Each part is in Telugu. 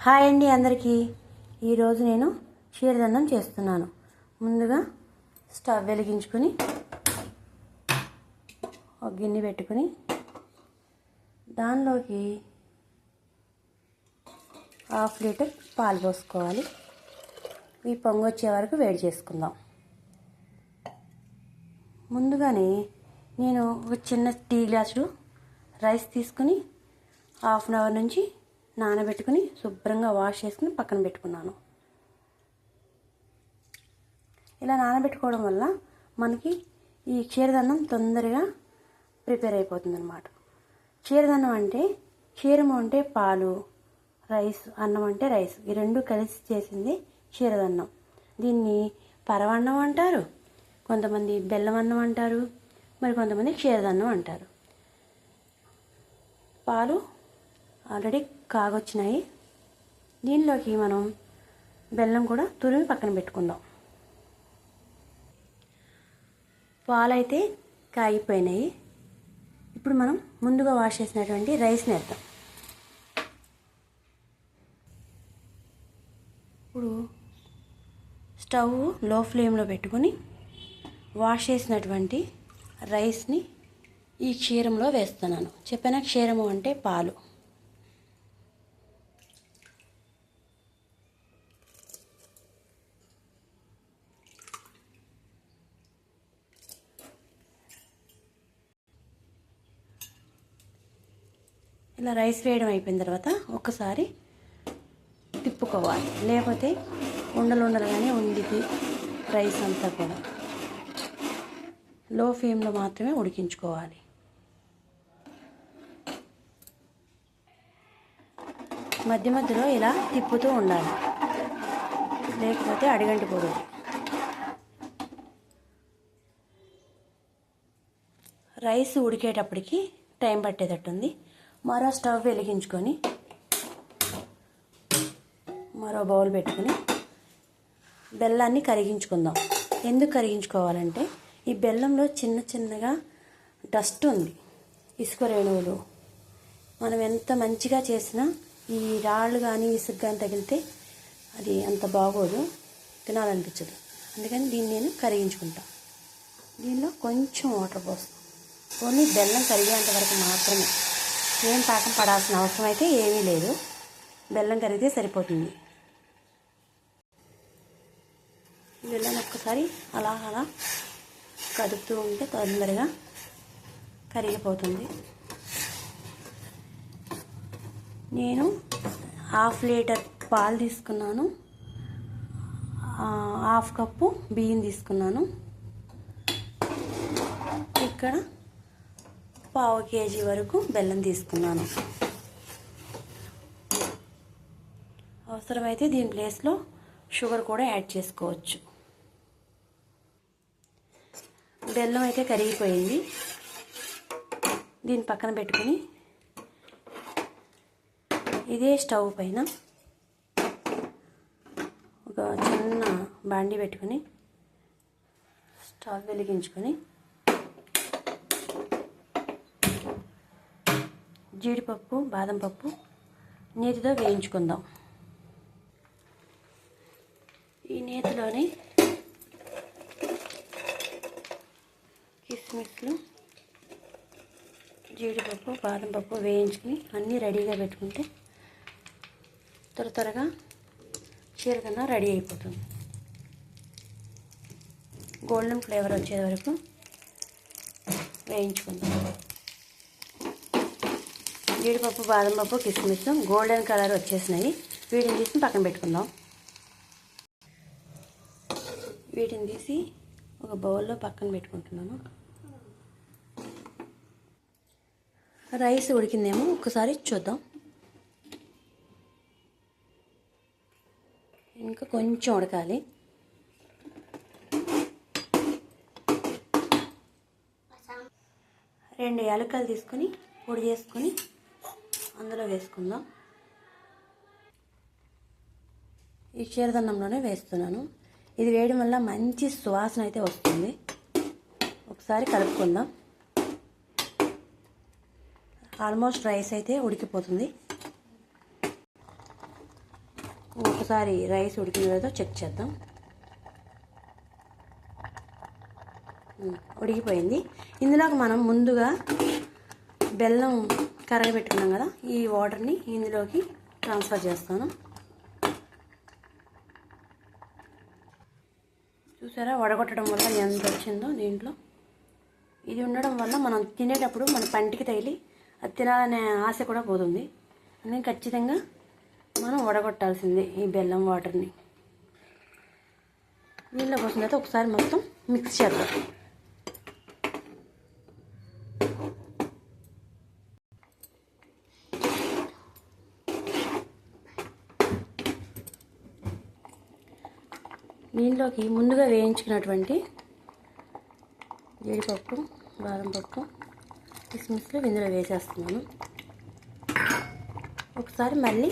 హాయ్ అండి అందరికీ. ఈరోజు నేను క్షీరదన్నం చేస్తున్నాను. ముందుగా స్టవ్ వెలిగించుకొని ఒక గిన్నె పెట్టుకొని దానిలోకి 1/2 లీటర్ పాలు పోసుకోవాలి. ఈ పొంగు వచ్చే వరకు వేడి చేసుకుందాం. ముందుగానే నేను ఒక చిన్న టీ గ్లాసు రైస్ తీసుకుని 1/2 అవర్ నుంచి నానబెట్టుకుని శుభ్రంగా వాష్ చేసుకుని పక్కన పెట్టుకున్నాను. ఇలా నానబెట్టుకోవడం వల్ల మనకి ఈ క్షీరదన్నం తొందరగా ప్రిపేర్ అయిపోతుంది అన్నమాట. క్షీరదన్నం అంటే క్షీరము అంటే పాలు, రైస్, అన్నం అంటే రైస్, ఈ రెండు కలిసి చేసింది క్షీరదన్నం. దీన్ని పరవన్నం అంటారు, కొంతమంది బెల్లం అన్నం అంటారు, మరి కొంతమంది క్షీరదన్నం అంటారు. పాలు ఆల్రెడీ కాగొచ్చినాయి. దీనిలోకి మనం బెల్లం కూడా తురిమి పక్కన పెట్టుకుందాం. పాలైతే కాగిపోయినాయి. ఇప్పుడు మనం ముందుగా వాష్ చేసినటువంటి రైస్ని వేద్దాం. ఇప్పుడు స్టవ్ లో ఫ్లేమ్లో పెట్టుకొని వాష్ చేసినటువంటి రైస్ని ఈ క్షీరంలో వేస్తున్నాను. చెప్పిన క్షీరము అంటే పాలు. ఇలా రైస్ వేయడం అయిపోయిన తర్వాత ఒక్కసారి తిప్పుకోవాలి, లేకపోతే ఉండలుగానే ఉండిద్ది రైస్ అంతా కూడా. లో ఫ్లేమ్లో మాత్రమే ఉడికించుకోవాలి. మధ్య మధ్యలో ఇలా తిప్పుతూ ఉండాలి, లేకపోతే అడిగంటిపోతుంది. Rice ఉడికేటప్పటికి time పట్టేటట్టుంది. మరో స్టవ్ వెలిగించుకొని మరో బౌల్ పెట్టుకొని బెల్లాన్ని కరిగించుకుందాం. ఎందుకు కరిగించుకోవాలంటే ఈ బెల్లంలో చిన్న చిన్నగా డస్ట్ ఉంది, ఇసుక రేణువులు. మనం ఎంత మంచిగా చేసినా ఈ రాళ్ళు కానీ ఇసుక కానీ తగిలితే అది అంత బాగోదు, తినాలనిపించదు. అందుకని దీన్ని నేను కరిగించుకుంటాను. దీనిలో కొంచెం వాటర్ పోస్తాను. ఓన్లీ బెల్లం కరిగేంత వరకు మాత్రమే, ఏం పాకం పడాల్సిన అవసరం అయితే ఏమీ లేదు. బెల్లం కరిగితే సరిపోతుంది. బెల్లం ఒక్కసారి అలా కదుపుతూ ఉంటే తొందరగా కరిగిపోతుంది. నేను 1/2 లీటర్ పాలు తీసుకున్నాను, 1/2 కప్పు బియ్యం తీసుకున్నాను. ఇక్కడ 1/4 కేజీ వరకు బెల్లం తీసుకున్నాను. అవసరమైతే దీని ప్లేస్లో షుగర్ కూడా యాడ్ చేసుకోవచ్చు. బెల్లం అయితే కరిగిపోయింది. దీన్ని పక్కన పెట్టుకుని ఇదే స్టవ్ పైన ఒక చిన్న బాండీ పెట్టుకుని స్టవ్ వెలిగించుకొని జీడిపప్పు, బాదం పప్పు నేతితో వేయించుకుందాం. ఈ నేతిలోని కిస్మిస్లు, జీడిపప్పు, బాదం పప్పు వేయించుకుని అన్నీ రెడీగా పెట్టుకుంటే త్వరగా క్షీరదన్నం రెడీ అయిపోతుంది. గోల్డెన్ ఫ్లేవర్ వచ్చే వరకు వేయించుకుందాం. జీడిపప్పు, బాదం పప్పు, కిస్మిస్ గోల్డెన్ కలర్ వచ్చేసినాయి. వీటిని తీసి పక్కన పెట్టుకుందాం. వీటిని తీసి ఒక బౌల్లో పక్కన పెట్టుకుంటున్నాను. రైస్ ఉడికిందేమో ఒకసారి చూద్దాం. ఇంకా కొంచెం ఉడకాలి. రెండు యాలకులు తీసుకొని పొడి చేసుకొని అందులో వేసుకుందాం. ఈ క్షీరదన్నంలోనే వేస్తున్నాను. ఇది వేయడం వల్ల మంచి సువాసన అయితే వస్తుంది. ఒకసారి కలుపుకుందాం. ఆల్మోస్ట్ రైస్ అయితే ఉడికిపోతుంది. ఒకసారి రైస్ ఉడికిన లేదో చెక్ చేద్దాం. ఉడికిపోయింది. ఇందులోకి మనం ముందుగా బెల్లం కరగబెట్టుకున్నాం కదా, ఈ వాటర్ని ఇందులోకి ట్రాన్స్ఫర్ చేస్తాను. చూసారా వడగొట్టడం వల్ల ఎంత వచ్చిందో దీంట్లో. ఇది ఉండడం వల్ల మనం తినేటప్పుడు మన పంటికి తగిలి అది తినాలనే ఆశ కూడా పోతుంది. అందుకని ఖచ్చితంగా మనం వడగొట్టాల్సిందే ఈ బెల్లం వాటర్ని. నీళ్ళ పోసిన తర్వాత ఒకసారి మొత్తం మిక్స్ చేద్దాం. దీనిలోకి ముందుగా వేయించుకున్నటువంటి జీడిపప్పు, బాదం పప్పు, కిస్మిస్లు ఇందులో వేసేస్తున్నాను. ఒకసారి మళ్ళీ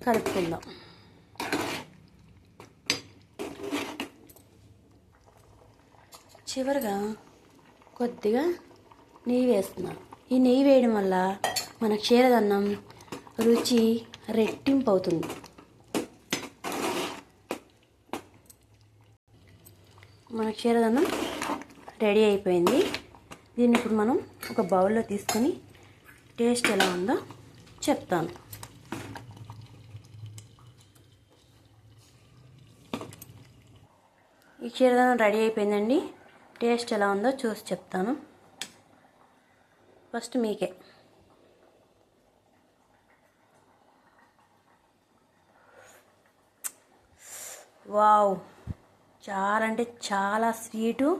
కలుపుకుందాం. చివరిగా కొద్దిగా నెయ్యి వేస్తున్నాను. ఈ నెయ్యి వేయడం వల్ల మన క్షీరదన్నం రుచి రెట్టింపు అవుతుంది. మన క్షీరదన్నం రెడీ అయిపోయింది. దీన్ని ఇప్పుడు మనం ఒక బౌల్లో తీసుకొని టేస్ట్ ఎలా ఉందో చెప్తాను. ఈ క్షీరదన్నం రెడీ అయిపోయిందండి. టేస్ట్ ఎలా ఉందో చూసి చెప్తాను. ఫస్ట్ మీకే. వావ్, చాలా అంటే చాలా స్వీటు,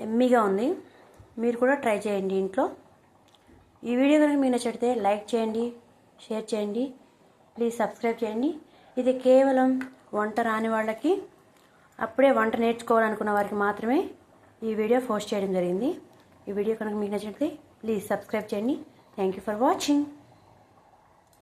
ఎమ్మీగా ఉంది. మీరు కూడా ట్రై చేయండి ఇంట్లో. ఈ వీడియో కనుక మీకు నచ్చితే లైక్ చేయండి, షేర్ చేయండి, ప్లీజ్ సబ్స్క్రైబ్ చేయండి. ఇది కేవలం వంట రాని వాళ్ళకి, అప్పుడే వంట నేర్చుకోవాలనుకున్న వారికి మాత్రమే ఈ వీడియో పోస్ట్ చేయడం జరిగింది. ఈ వీడియో కనుక మీకు నచ్చితే ప్లీజ్ సబ్స్క్రైబ్ చేయండి. Thank you for watching.